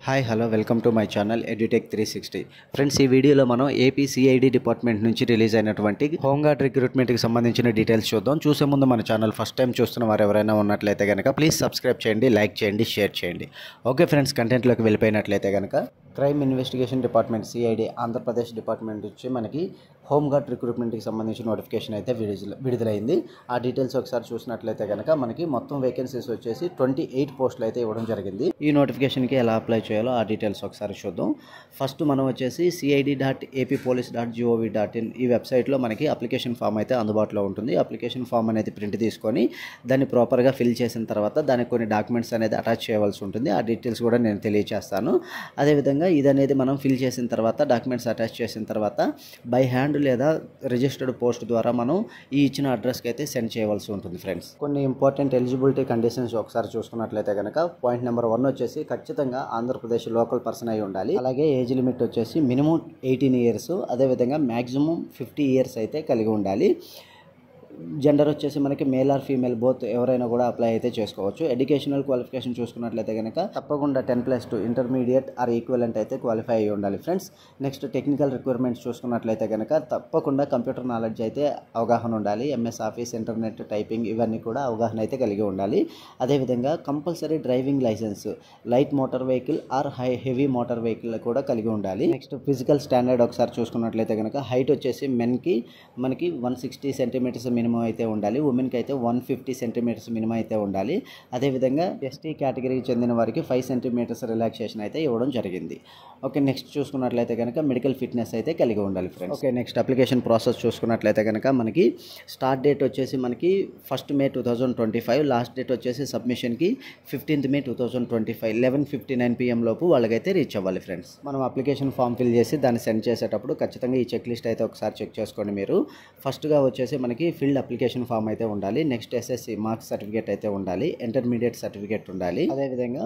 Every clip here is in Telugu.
Hi hello welcome to my channel edutech 360 friends, ఈ వీడియోలో మనం ఏపీ సిఐడి డిపార్ట్మెంట్ నుంచి రిలీజ్ అయినటువంటి హోంగార్డ్ రిక్రూట్మెంట్కి సంబంధించిన డీటెయిల్స్ చూద్దాం. చూసే ముందు మన ఛానల్ ఫస్ట్ టైం చూస్తున్న వారు ఎవరైనా ఉన్నట్లయితే కనుక ప్లీజ్ సబ్స్క్రైబ్ చేయండి, లైక్ చేయండి, షేర్ చేయండి. ఓకే ఫ్రెండ్స్, కంటెంట్లోకి వెళ్ళిపోయినట్లయితే కనుక crime investigation department CID Andhra Pradesh department నుంచి మనకి హోంగార్డ్ రిక్రూట్మెంట్కి సంబంధించిన నోటిఫికేషన్ అయితే విడుదలైంది. ఆ డీటెయిల్స్ ఒకసారి చూసినట్లయితే కనుక మనకి మొత్తం వేకెన్సీస్ వచ్చేసి 28 పోస్టులు అయితే ఇవ్వడం జరిగింది. ఈ నోటిఫికేషన్కి ఎలా అప్లై చేయాలో ఆ డీటెయిల్స్ ఒకసారి చూద్దాం. ఫస్ట్ మనం వచ్చేసి cid.appolice.gov.in ఈ వెబ్సైట్లో మనకి అప్లికేషన్ ఫామ్ అయితే అందుబాటులో ఉంటుంది. అప్లికేషన్ ఫామ్ అనేది ప్రింట్ తీసుకొని దాన్ని ప్రాపర్గా ఫిల్ చేసిన తర్వాత దానికి కొన్ని డాక్యుమెంట్స్ అనేది అటాచ్ చేయవలసి ఉంటుంది. ఆ డీటెయిల్స్ కూడా నేను తెలియజేస్తాను. అదేవిధంగా ఇది అనేది మనం ఫిల్ చేసిన తర్వాత డాక్యుమెంట్స్ అటాచ్ చేసిన తర్వాత బై హ్యాండ్ లేదా రిజిస్టర్డ్ పోస్ట్ ద్వారా మనం ఈ ఇచ్చిన అడ్రస్కి అయితే సెండ్ చేయవలసి ఉంటుంది. ఫ్రెండ్స్, కొన్ని ఇంపార్టెంట్ ఎలిజిబిలిటీ కండిషన్స్ ఒకసారి చూసుకున్నట్లయితే కనుక పాయింట్ నెంబర్ 1 వచ్చేసి ఖచ్చితంగా ఆంధ్రప్రదేశ్ లోకల్ పర్సన్ అయి ఉండాలి. అలాగే ఏజ్ లిమిట్ వచ్చేసి మినిమం 18 ఇయర్స్, అదేవిధంగా మ్యాక్సిమం 50 ఇయర్స్ అయితే కలిగి ఉండాలి. జెండర్ వచ్చేసి మనకి మేల్ ఆర్ ఫీమేల్ బోత్ ఎవరైనా కూడా అప్లై అయితే చేసుకోవచ్చు. ఎడ్యుకేషనల్ క్వాలిఫికేషన్ చూసుకున్నట్లయితే కనుక తప్పకుండా 10+2 ఇంటర్మీడియట్ ఆర్ ఈక్వలెంట్ అయితే క్వాలిఫై అయ్యి ఉండాలి. ఫ్రెండ్స్, నెక్స్ట్ టెక్నికల్ రిక్వైర్మెంట్స్ చూసుకున్నట్లయితే కనుక తప్పకుండా కంప్యూటర్ నాలెడ్జ్ అయితే అవగాహన ఉండాలి. ఎంఎస్ ఆఫీస్, ఇంటర్నెట్, టైపింగ్ ఇవన్నీ కూడా అవగాహన అయితే కలిగి ఉండాలి. అదేవిధంగా compulsory driving licence, light motor vehicle or heavy motor vehicle కూడా కలిగి ఉండాలి. నెక్స్ట్ ఫిజికల్ స్టాండర్డ్ ఒకసారి చూసుకున్నట్లయితే కనుక హైట్ వచ్చేసి మెన్కి మనకి 160 సెంటీమీటర్స్ మినిమం అయితే ఉండాలి. ఉమెన్కి అయితే 150 సెంటీమీటర్స్ మినిమం అయితే ఉండాలి. అదేవిధంగా ఎస్టీ కేటగిరీకి చెందిన వారికి 5 సెంటీమీటర్స్ రిలాక్సేషన్ అయితే ఇవ్వడం జరిగింది. ఓకే, నెక్స్ట్ చూసుకున్నట్లయితే కనుక మెడికల్ ఫిట్నెస్ అయితే కలిగి ఉండాలి. Friends, okay, next application process చూసుకున్నట్లయితే కనుక మనకి స్టార్ట్ డేట్ వచ్చేసి మనకి 1 మే 2025, లాస్ట్ డేట్ వచ్చేసి సబ్మిషన్కి 15 మే 2025 11:59 PM లోపు వాళ్ళకైతే రీచ్ అవ్వాలి. ఫ్రెండ్స్, మనం అప్లికేషన్ ఫామ్ ఫిల్ చేసి దాన్ని సెండ్ చేసేటప్పుడు ఖచ్చితంగా ఈ చెక్ లిస్ట్ అయితే ఒకసారి చెక్ చేసుకోండి. మీరు ఫస్ట్గా వచ్చేసి మనకి ఫిల్డ్ అప్లికేషన్ ఫామ్ అయితే ఉండాలి. నెక్స్ట్ ఎస్ఎస్సి మార్క్స్ సర్టిఫికేట్ అయితే ఉండాలి. ఇంటర్మీడియట్ సర్టిఫికేట్ ఉండాలి. అదేవిధంగా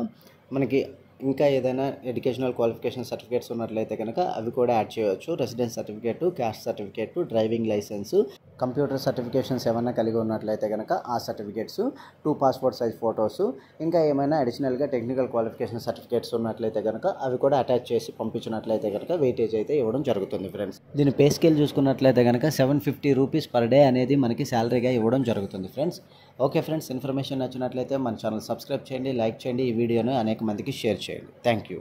మనకి ఇంకా ఏదైనా ఎడ్యుకేషనల్ క్వాలిఫికేషన్ సర్టిఫికేట్స్ ఉన్నట్లయితే కనుక అవి కూడా యాడ్ చేయవచ్చు. Residence certificate, caste certificate, driving licence, computer certifications ఏమైనా కలిగి ఉన్నట్లయితే కనుక ఆ సర్టిఫికేట్స్, 2 పాస్పోర్ట్ సైజ్ ఫొటోస్, ఇంకా ఏమైనా అడిషనల్గా టెక్నికల్ క్వాలిఫికేషన్ సర్టిఫికేట్స్ ఉన్నట్లయితే కనుక అవి కూడా అటాచ్ చేసి పంపించినట్లయితే కనుక వెయిటేజ్ అయితే ఇవ్వడం జరుగుతుంది. ఫ్రెండ్స్, దీని పే స్కేల్ చూసుకున్నట్లయితే కనుక 750 రూపీస్ పర్ డే అనేది మనకి శాలరీగా ఇవ్వడం జరుగుతుంది. ఫ్రెండ్స్, ఓకే ఫ్రెండ్స్, ఇన్ఫర్మేషన్ నచ్చినట్లయితే మన ఛానల్ సబ్స్క్రైబ్ చేయండి, లైక్ చేయండి, ఈ వీడియోను అనేక మందికి షేర్ చేయండి. Thank you.